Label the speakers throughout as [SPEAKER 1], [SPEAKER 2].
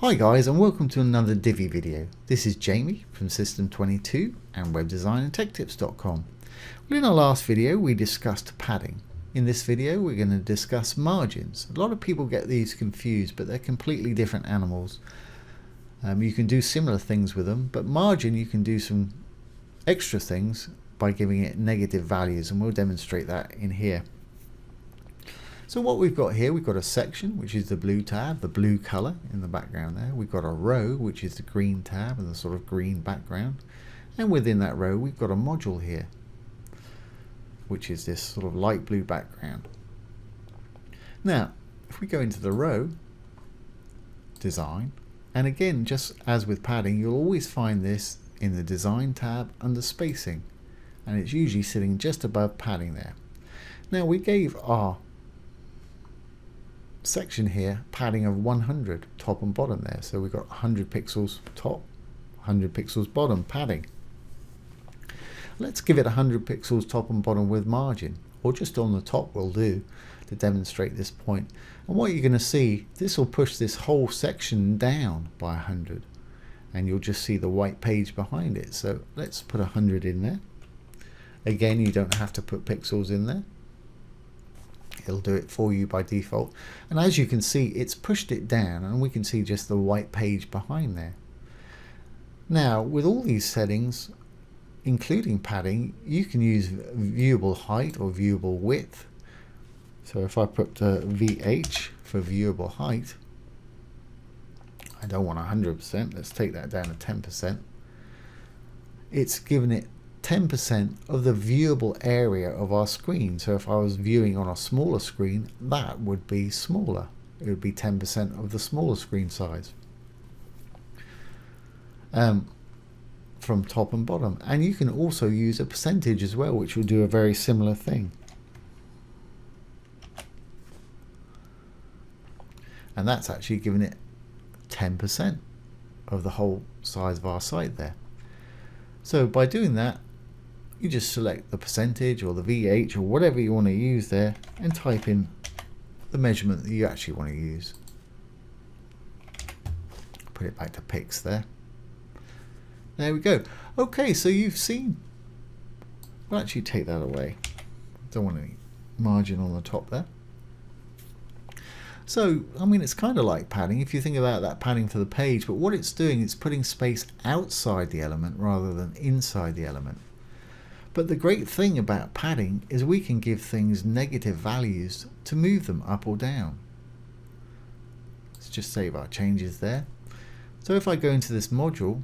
[SPEAKER 1] Hi guys, and welcome to another Divi video. This is Jamie from System22 and webdesignandtechtips.com. Well, in our last video we discussed padding. In this video we're going to discuss margins. A lot of people get these confused, but they're completely different animals. You can do similar things with them, but margin you can do some extra things by giving it negative values, and we'll demonstrate that in here. So what we've got here, we've got a section, which is the blue tab, the blue color in the background there. We've got a row, which is the green tab and the sort of green background. And within that row, we've got a module here, which is this sort of light blue background. Now, if we go into the row, design, and again, just as with padding, you'll always find this in the design tab under spacing. And it's usually sitting just above padding there. Now, we gave our section here padding of 100 top and bottom there, so we've got 100 pixels top, 100 pixels bottom padding. Let's give it 100 pixels top and bottom with margin, or just on the top will do to demonstrate this point. And what you're going to see, this will push this whole section down by 100, and you'll just see the white page behind it. So let's put 100 in there. Again, you don't have to put pixels in there. It'll do it for you by default, and as you can see, it's pushed it down and we can see just the white page behind there. Now with all these settings, including padding, you can use viewable height or viewable width. So if I put VH for viewable height, I don't want 100%, let's take that down to 10%. It's given it 10% of the viewable area of our screen. So if I was viewing on a smaller screen, that would be smaller. It would be 10% of the smaller screen size from top and bottom. And you can also use a percentage as well, which will do a very similar thing. And that's actually giving it 10% of the whole size of our site there. So by doing that, you just select the percentage or the VH or whatever you want to use there and type in the measurement that you actually want to use. Put it back to pix there. There we go. Okay, so you've seen. We'll actually take that away. Don't want any margin on the top there. So, I mean, it's kind of like padding if you think about that padding for the page, but what it's doing, it's putting space outside the element rather than inside the element. But the great thing about padding is we can give things negative values to move them up or down. Let's just save our changes there. So if I go into this module,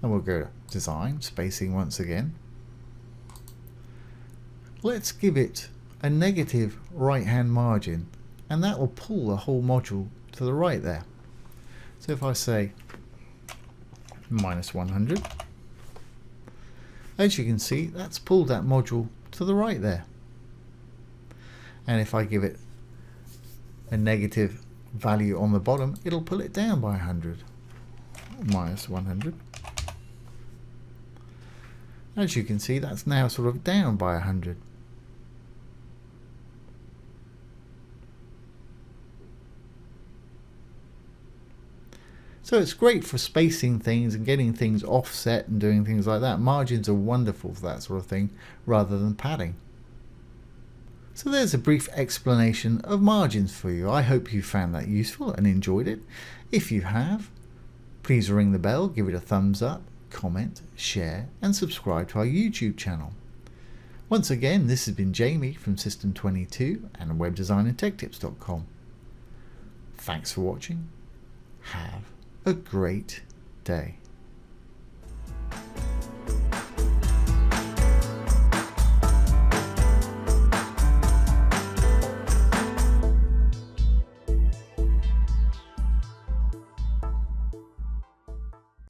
[SPEAKER 1] and we'll go to design, spacing once again. Let's give it a negative right hand margin, and that will pull the whole module to the right there. So if I say minus 100, as you can see, that's pulled that module to the right there. And if I give it a negative value on the bottom, it'll pull it down by 100, minus 100. As you can see, that's now sort of down by 100. So it's great for spacing things and getting things offset and doing things like that. Margins are wonderful for that sort of thing rather than padding. So there's a brief explanation of margins for you. I hope you found that useful and enjoyed it. If you have, please ring the bell, give it a thumbs up, comment, share and subscribe to our YouTube channel. Once again, this has been Jamie from System22 and webdesignandtechtips.com. Thanks for watching. Have a great day.